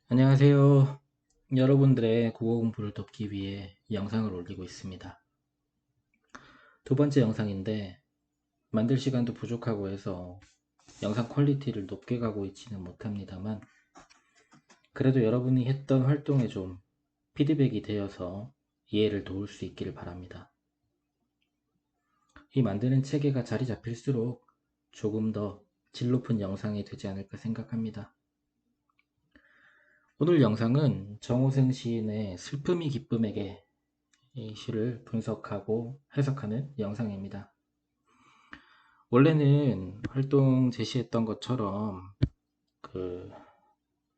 안녕하세요. 여러분들의 국어 공부를 돕기 위해 영상을 올리고 있습니다. 두 번째 영상인데 만들 시간도 부족하고 해서 영상 퀄리티를 높게 가고 있지는 못합니다만 그래도 여러분이 했던 활동에 좀 피드백이 되어서 이해를 도울 수 있기를 바랍니다. 이 만드는 체계가 자리 잡힐수록 조금 더 질 높은 영상이 되지 않을까 생각합니다. 오늘 영상은 정호승 시인의 슬픔이 기쁨에게 이 시를 분석하고 해석하는 영상입니다. 원래는 활동 제시했던 것처럼 그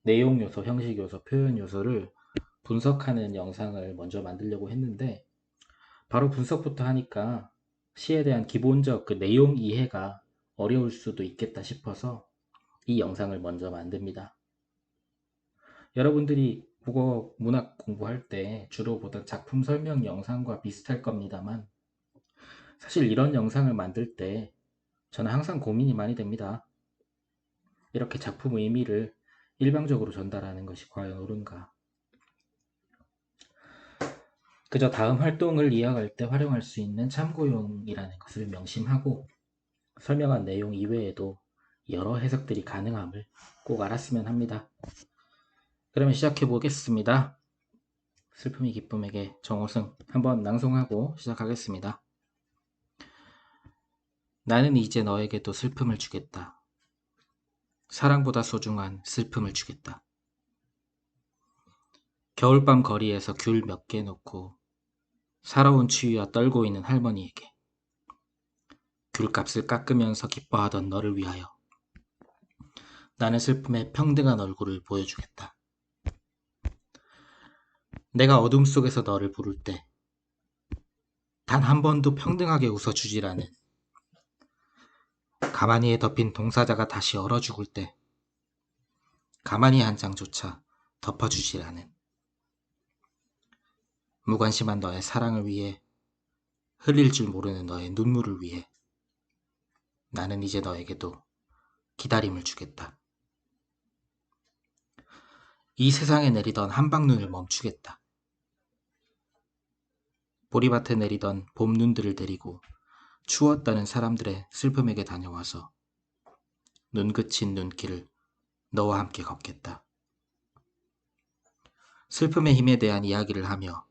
내용 요소, 형식 요소, 표현 요소를 분석하는 영상을 먼저 만들려고 했는데 바로 분석부터 하니까 시에 대한 기본적 그 내용 이해가 어려울 수도 있겠다 싶어서 이 영상을 먼저 만듭니다. 여러분들이 국어 문학 공부할 때 주로 보던 작품 설명 영상과 비슷할 겁니다만 사실 이런 영상을 만들 때 저는 항상 고민이 많이 됩니다. 이렇게 작품 의미를 일방적으로 전달하는 것이 과연 옳은가? 그저 다음 활동을 이어갈 때 활용할 수 있는 참고용이라는 것을 명심하고 설명한 내용 이외에도 여러 해석들이 가능함을 꼭 알았으면 합니다. 그러면 시작해 보겠습니다. 슬픔이 기쁨에게 정호승 한번 낭송하고 시작하겠습니다. 나는 이제 너에게도 슬픔을 주겠다. 사랑보다 소중한 슬픔을 주겠다. 겨울밤 거리에서 귤 몇 개 놓고 살아온 추위와 떨고 있는 할머니에게 귤값을 깎으면서 기뻐하던 너를 위하여 나는 슬픔의 평등한 얼굴을 보여주겠다. 내가 어둠 속에서 너를 부를 때 단 한 번도 평등하게 웃어주질 않은 가만히에 덮인 동사자가 다시 얼어 죽을 때 가만히 한 장조차 덮어주질 않은 무관심한 너의 사랑을 위해 흘릴 줄 모르는 너의 눈물을 위해 나는 이제 너에게도 기다림을 주겠다. 이 세상에 내리던 한방눈을 멈추겠다. 보리밭에 내리던 봄눈들을 데리고 추웠다는 사람들의 슬픔에게 다녀와서 눈 그친 눈길을 너와 함께 걷겠다. 슬픔의 힘에 대한 이야기를 하며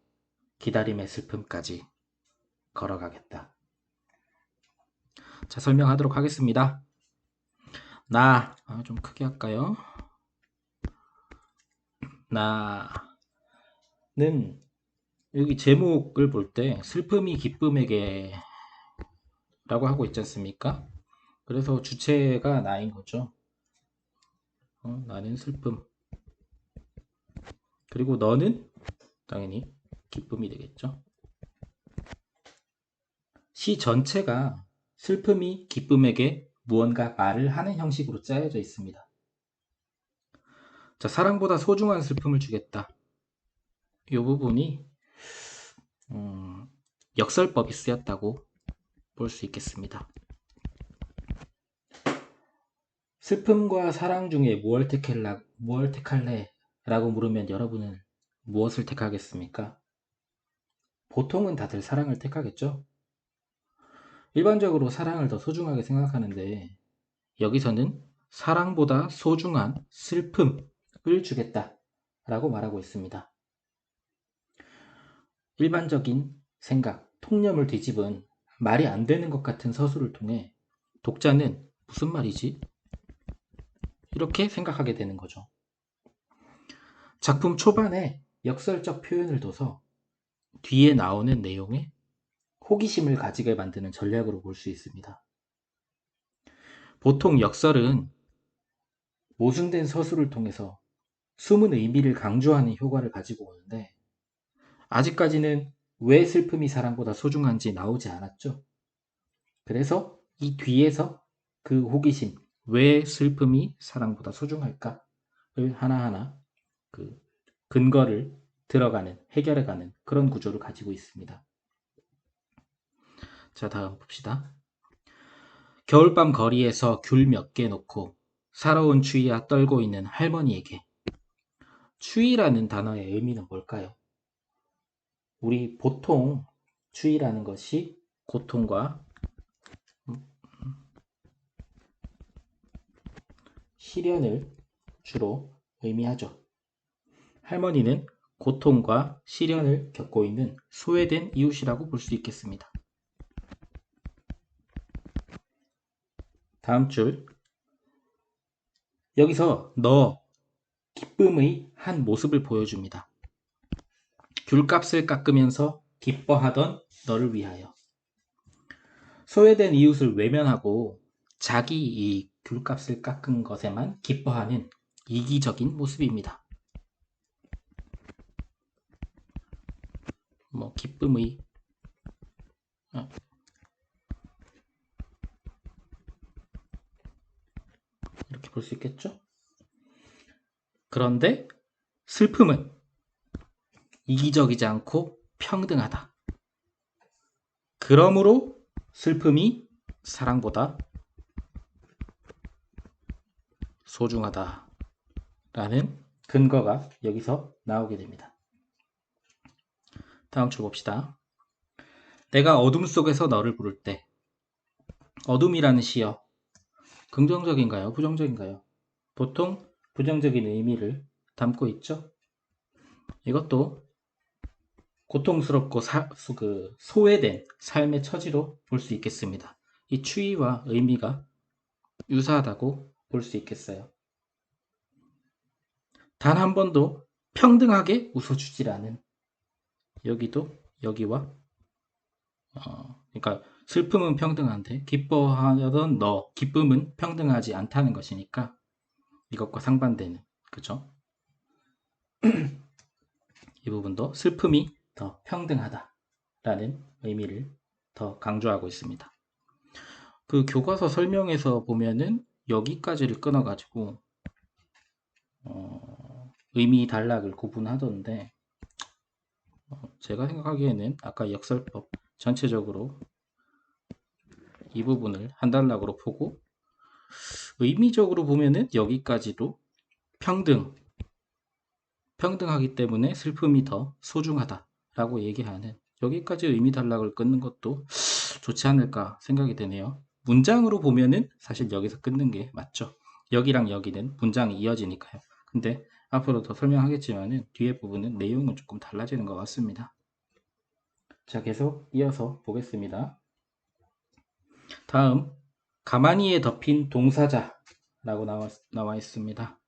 기다림의 슬픔까지 걸어가겠다. 자, 설명하도록 하겠습니다. 좀 크게 할까요? 나는 여기 제목을 볼 때 슬픔이 기쁨에게 라고 하고 있지 않습니까? 그래서 주체가 나인 거죠. 나는 슬픔. 그리고 너는 당연히 기쁨이 되겠죠. 시 전체가 슬픔이 기쁨에게 무언가 말을 하는 형식으로 짜여져 있습니다. 자, 사랑보다 소중한 슬픔을 주겠다. 이 부분이 역설법이 쓰였다고 볼 수 있겠습니다. 슬픔과 사랑 중에 무엇을 택할래? 라고 물으면 여러분은 무엇을 택하겠습니까? 보통은 다들 사랑을 택하겠죠? 일반적으로 사랑을 더 소중하게 생각하는데 여기서는 사랑보다 소중한 슬픔을 주겠다 라고 말하고 있습니다. 일반적인 생각, 통념을 뒤집은 말이 안 되는 것 같은 서술을 통해 독자는 무슨 말이지? 이렇게 생각하게 되는 거죠. 작품 초반에 역설적 표현을 둬서 뒤에 나오는 내용에 호기심을 가지게 만드는 전략으로 볼 수 있습니다. 보통 역설은 모순된 서술을 통해서 숨은 의미를 강조하는 효과를 가지고 오는데 아직까지는 왜 슬픔이 사랑보다 소중한지 나오지 않았죠. 그래서 이 뒤에서 그 호기심, 왜 슬픔이 사랑보다 소중할까를 하나하나 그 근거를 들어가는, 해결해가는 그런 구조를 가지고 있습니다. 자, 다음 봅시다. 겨울밤 거리에서 귤 몇 개 놓고 살아온 추위야 떨고 있는 할머니에게 추위라는 단어의 의미는 뭘까요? 우리 보통 추위라는 것이 고통과 시련을 주로 의미하죠. 할머니는 고통과 시련을 겪고 있는 소외된 이웃이라고 볼 수 있겠습니다. 다음 줄. 여기서 너 기쁨의 한 모습을 보여줍니다. 귤값을 깎으면서 기뻐하던 너를 위하여. 소외된 이웃을 외면하고 자기 이 귤값을 깎은 것에만 기뻐하는 이기적인 모습입니다. 기쁨의 이렇게 볼 수 있겠죠? 그런데 슬픔은 이기적이지 않고 평등하다. 그러므로 슬픔이 사랑보다 소중하다라는 근거가 여기서 나오게 됩니다. 다음 줄 봅시다. 내가 어둠 속에서 너를 부를 때. 어둠이라는 시어 긍정적인가요? 부정적인가요? 보통 부정적인 의미를 담고 있죠. 이것도 고통스럽고 소외된 삶의 처지로 볼 수 있겠습니다. 이 추위와 의미가 유사하다고 볼 수 있겠어요. 단 한 번도 평등하게 웃어주질 않은, 여기와 그러니까 슬픔은 평등한데 기뻐하던 너, 기쁨은 평등하지 않다는 것이니까 이것과 상반되는, 그죠? 이 부분도 슬픔이 더 평등하다라는 의미를 더 강조하고 있습니다. 그 교과서 설명에서 보면은 여기까지를 끊어가지고 의미 단락을 구분하던데 제가 생각하기에는 아까 역설법 전체적으로 이 부분을 한 단락으로 보고 의미적으로 보면은 여기까지도 평등하기 때문에 슬픔이 더 소중하다라고 얘기하는 여기까지 의미 단락을 끊는 것도 좋지 않을까 생각이 되네요. 문장으로 보면은 사실 여기서 끊는 게 맞죠. 여기랑 여기는 문장이 이어지니까요. 근데 앞으로 더 설명하겠지만은 뒤에 부분은 내용은 조금 달라지는 것 같습니다. 자, 계속 이어서 보겠습니다. 다음, 가만히에 덮인 동사자라고 나와 있습니다.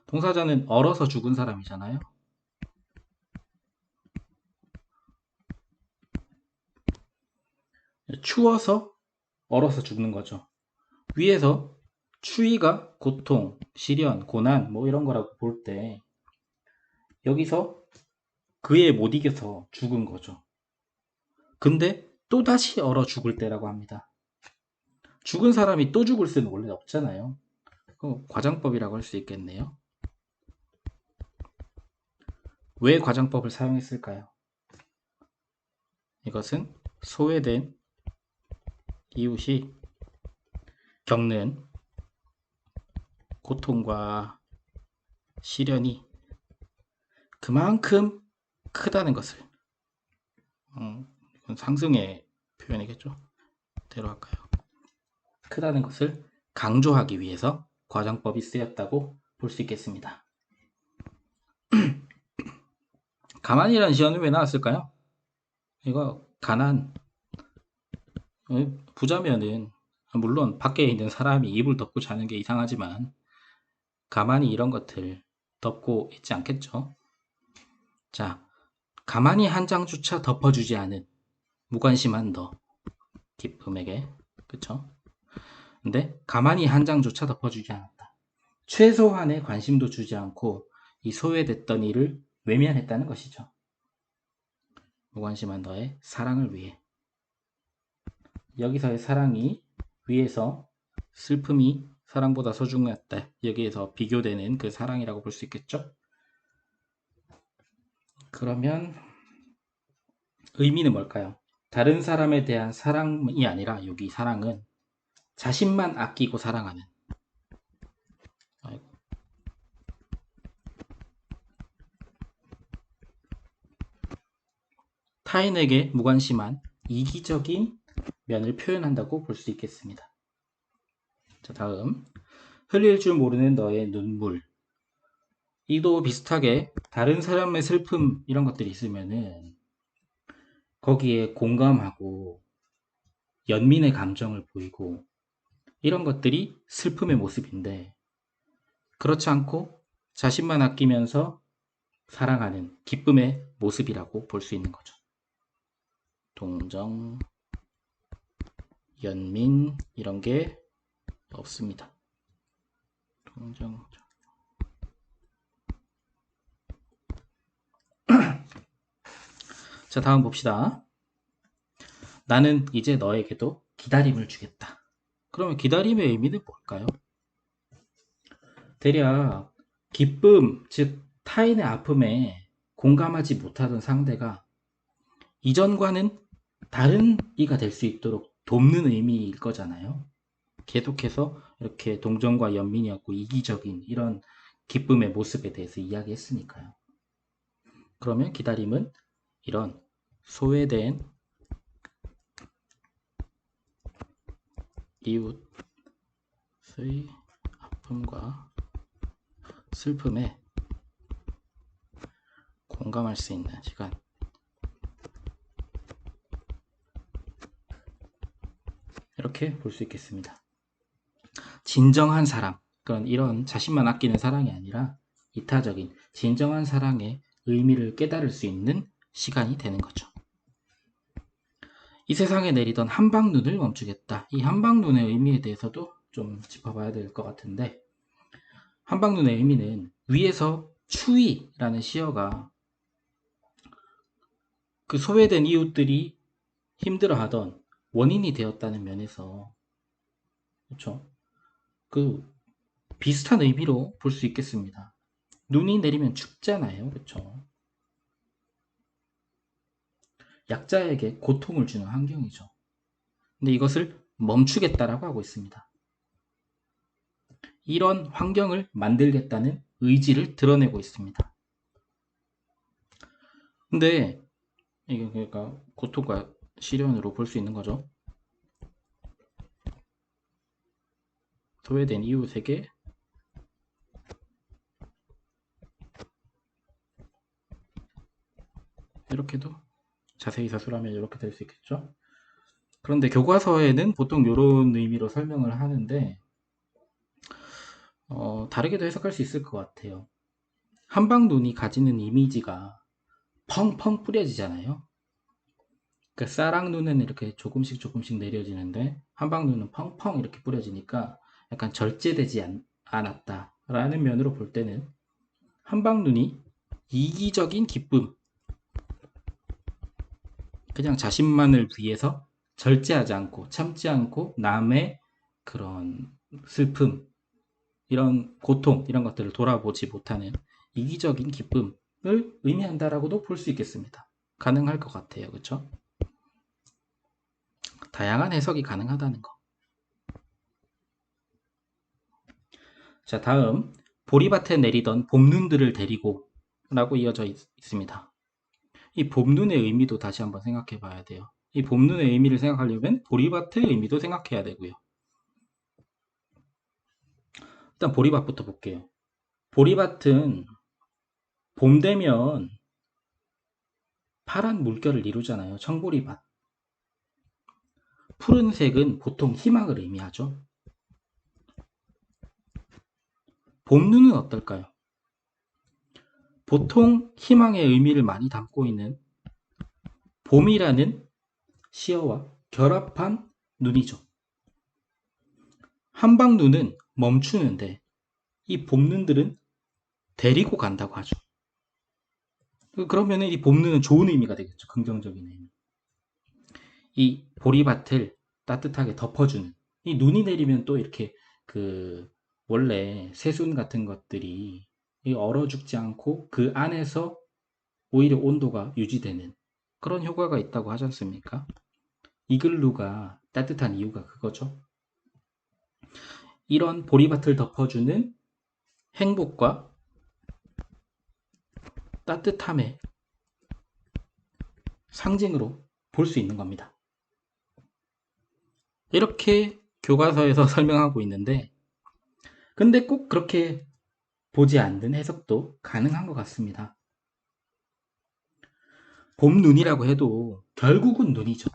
동사자는 얼어서 죽은 사람이잖아요. 추워서 얼어서 죽는 거죠. 위에서 추위가 고통, 시련, 고난 이런 거라고 볼 때 여기서 그에 못 이겨서 죽은 거죠. 근데 또다시 얼어 죽을 때라고 합니다. 죽은 사람이 또 죽을 수는 원래 없잖아요. 과장법이라고 할 수 있겠네요. 왜 과장법을 사용했을까요? 이것은 소외된 이웃이 겪는 고통과 시련이 그만큼 크다는 것을 이건 상승의 표현이겠죠. 대로 할까요? 크다는 것을 강조하기 위해서 과장법이 쓰였다고 볼 수 있겠습니다. 가만이라는 시어는 왜 나왔을까요? 이거 가난, 부자면은 물론 밖에 있는 사람이 이불 덮고 자는 게 이상하지만 가만히 이런 것들 덮고 있지 않겠죠? 자, 가만히 한 장조차 덮어주지 않은 무관심한 너, 기쁨에게, 그쵸? 근데 가만히 한 장조차 덮어주지 않았다. 최소한의 관심도 주지 않고 이 소외됐던 이를 외면했다는 것이죠. 무관심한 너의 사랑을 위해. 여기서의 사랑이 위에서 슬픔이 사랑보다 소중했다. 여기에서 비교되는 그 사랑이라고 볼 수 있겠죠? 그러면 의미는 뭘까요? 다른 사람에 대한 사랑이 아니라 여기 사랑은 자신만 아끼고 사랑하는 타인에게 무관심한 이기적인 면을 표현한다고 볼 수 있겠습니다. 자, 다음 흘릴 줄 모르는 너의 눈물. 이도 비슷하게 다른 사람의 슬픔 이런 것들이 있으면은 거기에 공감하고 연민의 감정을 보이고 이런 것들이 슬픔의 모습인데, 그렇지 않고 자신만 아끼면서 사랑하는 기쁨의 모습이라고 볼 수 있는 거죠. 동정, 연민 이런 게 없습니다. 동정. 자, 다음 봅시다. 나는 이제 너에게도 기다림을 주겠다. 그러면 기다림의 의미는 뭘까요? 대략 기쁨, 즉 타인의 아픔에 공감하지 못하던 상대가 이전과는 다른 이가 될 수 있도록 돕는 의미일 거잖아요. 계속해서 이렇게 동정과 연민이었고 이기적인 이런 기쁨의 모습에 대해서 이야기했으니까요. 그러면 기다림은 이런 소외된 이웃의 아픔과 슬픔에 공감할 수 있는 시간, 이렇게 볼 수 있겠습니다. 진정한 사랑, 그런 이런 자신만 아끼는 사랑이 아니라 이타적인 진정한 사랑의 의미를 깨달을 수 있는 시간이 되는 거죠. 이 세상에 내리던 한방눈을 멈추겠다. 이 한방눈의 의미에 대해서도 좀 짚어봐야 될 것 같은데, 한방눈의 의미는 위에서 추위라는 시어가 그 소외된 이웃들이 힘들어하던 원인이 되었다는 면에서, 그렇죠? 그 비슷한 의미로 볼 수 있겠습니다. 눈이 내리면 춥잖아요, 그렇죠? 약자에게 고통을 주는 환경이죠. 근데 이것을 멈추겠다라고 하고 있습니다. 이런 환경을 만들겠다는 의지를 드러내고 있습니다. 근데 이게 그러니까 고통과 시련으로 볼 수 있는 거죠. 소외된 이웃에게 이렇게도 자세히 사술하면 이렇게 될 수 있겠죠. 그런데 교과서에는 보통 이런 의미로 설명을 하는데 다르게도 해석할 수 있을 것 같아요. 한방눈이 가지는 이미지가 펑펑 뿌려지잖아요. 그러니까 쌀랑눈은 이렇게 조금씩 조금씩 내려지는데 한방눈은 펑펑 이렇게 뿌려지니까 약간 절제되지 않았다라는 면으로 볼 때는 한방눈이 이기적인 기쁨, 그냥 자신만을 위해서 절제하지 않고 참지 않고 남의 그런 슬픔, 이런 고통, 이런 것들을 돌아보지 못하는 이기적인 기쁨을 의미한다라고도 볼 수 있겠습니다. 가능할 것 같아요. 그렇죠? 다양한 해석이 가능하다는 거. 자, 다음 보리밭에 내리던 봄눈들을 데리고 라고 이어져 있습니다. 이 봄눈의 의미도 다시 한번 생각해 봐야 돼요. 이 봄눈의 의미를 생각하려면 보리밭의 의미도 생각해야 되고요. 일단 보리밭부터 볼게요. 보리밭은 봄 되면 파란 물결을 이루잖아요. 청보리밭. 푸른색은 보통 희망을 의미하죠. 봄눈은 어떨까요? 보통 희망의 의미를 많이 담고 있는 봄이라는 시어와 결합한 눈이죠. 한방눈은 멈추는데 이 봄눈들은 데리고 간다고 하죠. 그러면 이 봄눈은 좋은 의미가 되겠죠. 긍정적인 의미. 이 보리밭을 따뜻하게 덮어주는, 이 눈이 내리면 또 이렇게 그 원래 새순 같은 것들이 얼어 죽지 않고 그 안에서 오히려 온도가 유지되는 그런 효과가 있다고 하지 않습니까? 이글루가 따뜻한 이유가 그거죠. 이런 보리밭을 덮어주는 행복과 따뜻함의 상징으로 볼 수 있는 겁니다. 이렇게 교과서에서 설명하고 있는데, 근데 꼭 그렇게 보지 않는 해석도 가능한 것 같습니다. 봄눈이라고 해도 결국은 눈이죠.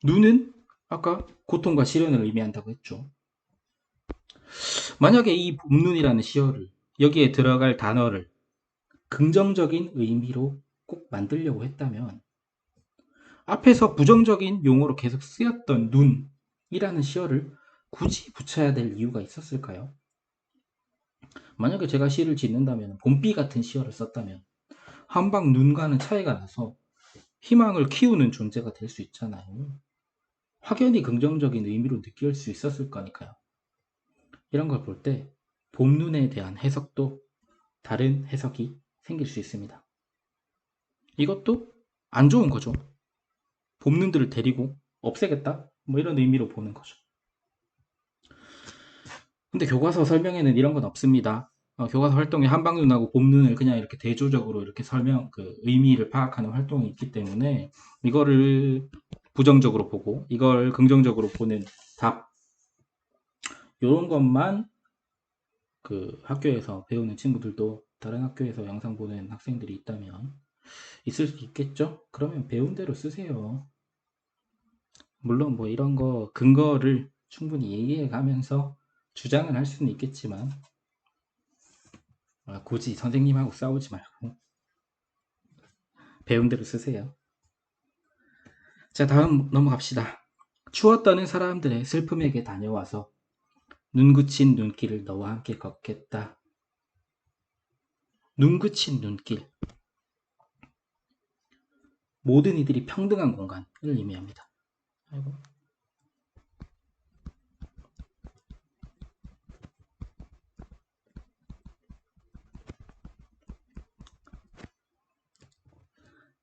눈은 아까 고통과 시련을 의미한다고 했죠. 만약에 이 봄눈이라는 시어를, 여기에 들어갈 단어를 긍정적인 의미로 꼭 만들려고 했다면 앞에서 부정적인 용어로 계속 쓰였던 눈이라는 시어를 굳이 붙여야 될 이유가 있었을까요? 만약에 제가 시를 짓는다면 봄비 같은 시어를 썼다면 한방 눈과는 차이가 나서 희망을 키우는 존재가 될 수 있잖아요. 확연히 긍정적인 의미로 느낄 수 있었을 거니까요. 이런 걸 볼 때 봄눈에 대한 해석도 다른 해석이 생길 수 있습니다. 이것도 안 좋은 거죠. 봄눈들을 데리고 없애겠다? 뭐 이런 의미로 보는 거죠. 근데 교과서 설명에는 이런 건 없습니다. 교과서 활동에 한방눈하고 봄눈을 그냥 이렇게 대조적으로 이렇게 의미를 파악하는 활동이 있기 때문에 이거를 부정적으로 보고 이걸 긍정적으로 보는 답, 이런 것만 그 학교에서 배우는 친구들도 다른 학교에서 영상 보는 학생들이 있다면 있을 수 있겠죠? 그러면 배운 대로 쓰세요. 물론 뭐 이런 거 근거를 충분히 얘기해 가면서 주장을 할 수는 있겠지만 굳이 선생님하고 싸우지 말고 배운 대로 쓰세요. 자, 다음 넘어갑시다. 추워 떠는 사람들의 슬픔에게 다녀와서 눈 그친 눈길을 너와 함께 걷겠다. 눈 그친 눈길. 모든 이들이 평등한 공간을 의미합니다. 아이고.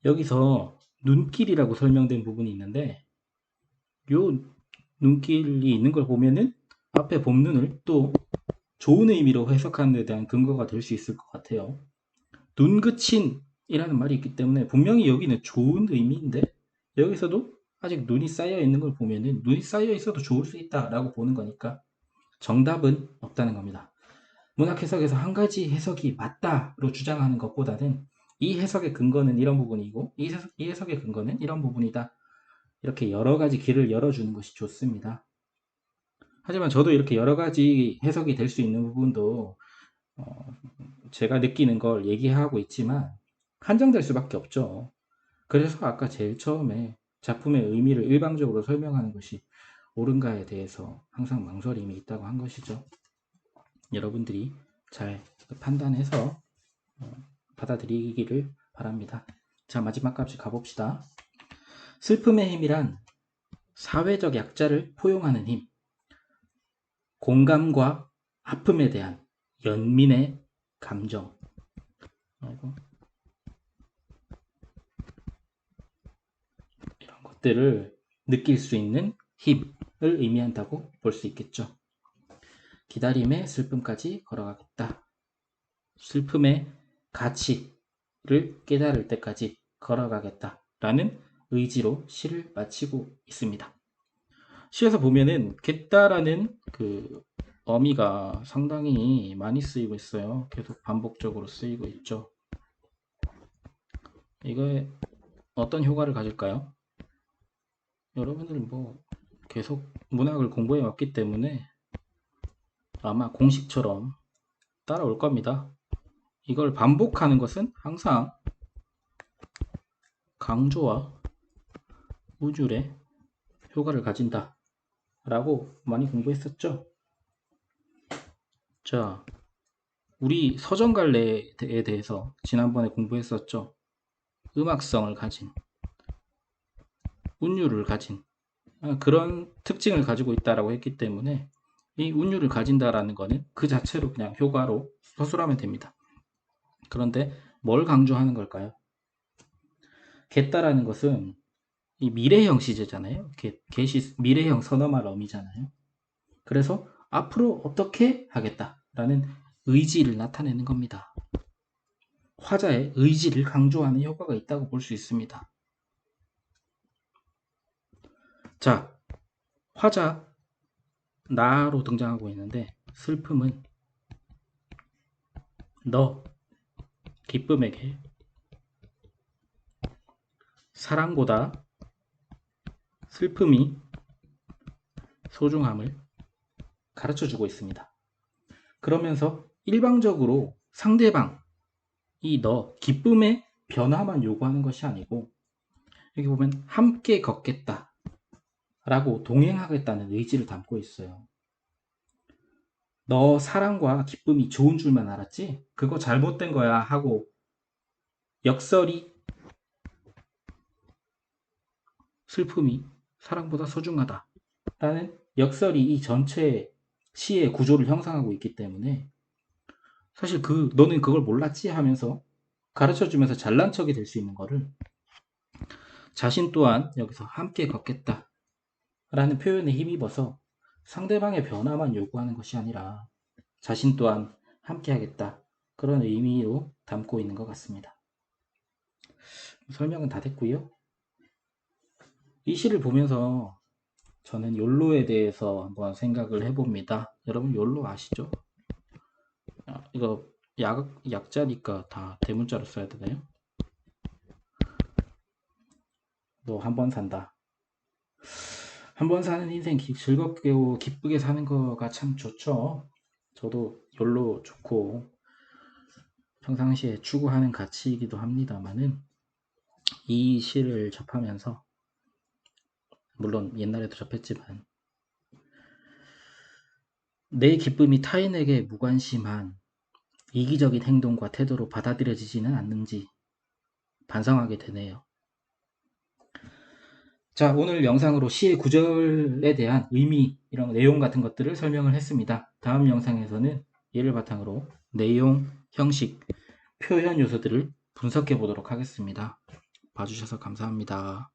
여기서 눈길이라고 설명된 부분이 있는데 요 눈길이 있는 걸 보면은 앞에 봄눈을 또 좋은 의미로 해석하는 데 대한 근거가 될 수 있을 것 같아요. 눈 그친이라는 말이 있기 때문에 분명히 여기는 좋은 의미인데 여기서도 아직 눈이 쌓여 있는 걸 보면은 눈이 쌓여 있어도 좋을 수 있다라고 보는 거니까 정답은 없다는 겁니다. 문학 해석에서 한 가지 해석이 맞다로 주장하는 것보다는 이 해석의 근거는 이런 부분이고 이 해석의 근거는 이런 부분이다. 이렇게 여러 가지 길을 열어주는 것이 좋습니다. 하지만 저도 이렇게 여러 가지 해석이 될 수 있는 부분도 제가 느끼는 걸 얘기하고 있지만 한정될 수밖에 없죠. 그래서 아까 제일 처음에 작품의 의미를 일방적으로 설명하는 것이 옳은가에 대해서 항상 망설임이 있다고 한 것이죠. 여러분들이 잘 판단해서 받아들이기를 바랍니다. 자, 마지막 값이 가봅시다. 슬픔의 힘이란 사회적 약자를 포용하는 힘, 공감과 아픔에 대한 연민의 감정, 이런 것들을 느낄 수 있는 힘을 의미한다고 볼 수 있겠죠. 기다림의 슬픔까지 걸어가겠다. 슬픔의 가치를 깨달을 때까지 걸어가겠다라는 의지로 시를 마치고 있습니다. 시에서 보면은 겠다라는 그 어미가 상당히 많이 쓰이고 있어요. 계속 반복적으로 쓰이고 있죠. 이거에 어떤 효과를 가질까요? 여러분들 뭐 계속 문학을 공부해 왔기 때문에 아마 공식처럼 따라올 겁니다. 이걸 반복하는 것은 항상 강조와 우줄의 효과를 가진다 라고 많이 공부했었죠. 자, 우리 서정갈래에 대해서 지난번에 공부했었죠. 음악성을 가진, 운율을 가진 그런 특징을 가지고 있다라고 했기 때문에 이 운율을 가진다라는 것은 그 자체로 그냥 효과로 서술하면 됩니다. 그런데 뭘 강조하는 걸까요? 겠다라는 것은 이 미래형 시제잖아요. 미래형 선어말 어미잖아요. 그래서 앞으로 어떻게 하겠다라는 의지를 나타내는 겁니다. 화자의 의지를 강조하는 효과가 있다고 볼 수 있습니다. 자, 화자 나로 등장하고 있는데 슬픔은 너 기쁨에게 사랑보다 슬픔이 소중함을 가르쳐주고 있습니다. 그러면서 일방적으로 상대방 이 너 기쁨의 변화만 요구하는 것이 아니고 여기 보면 함께 걷겠다 라고 동행하겠다는 의지를 담고 있어요. 너 사랑과 기쁨이 좋은 줄만 알았지? 그거 잘못된 거야 하고 역설이 슬픔이 사랑보다 소중하다 라는 역설이 이 전체 시의 구조를 형성하고 있기 때문에 사실 너는 그걸 몰랐지 하면서 가르쳐주면서 잘난 척이 될 수 있는 거를 자신 또한 여기서 함께 걷겠다 라는 표현에 힘입어서 상대방의 변화만 요구하는 것이 아니라 자신 또한 함께 하겠다 그런 의미로 담고 있는 것 같습니다. 설명은 다 됐고요. 이 시를 보면서 저는 욜로에 대해서 한번 생각을 해봅니다. 여러분 욜로 아시죠? 이거 약자니까 다 대문자로 써야 되나요? 너 한 번 산다. 한 번 사는 인생 즐겁게 기쁘게 사는 거가 참 좋죠. 저도 욜로 좋고 평상시에 추구하는 가치이기도 합니다만은 이 시를 접하면서 물론 옛날에도 접했지만 내 기쁨이 타인에게 무관심한 이기적인 행동과 태도로 받아들여지지는 않는지 반성하게 되네요. 자, 오늘 영상으로 시의 구절에 대한 의미, 이런 내용 같은 것들을 설명을 했습니다. 다음 영상에서는 이를 바탕으로 내용, 형식, 표현 요소들을 분석해 보도록 하겠습니다. 봐주셔서 감사합니다.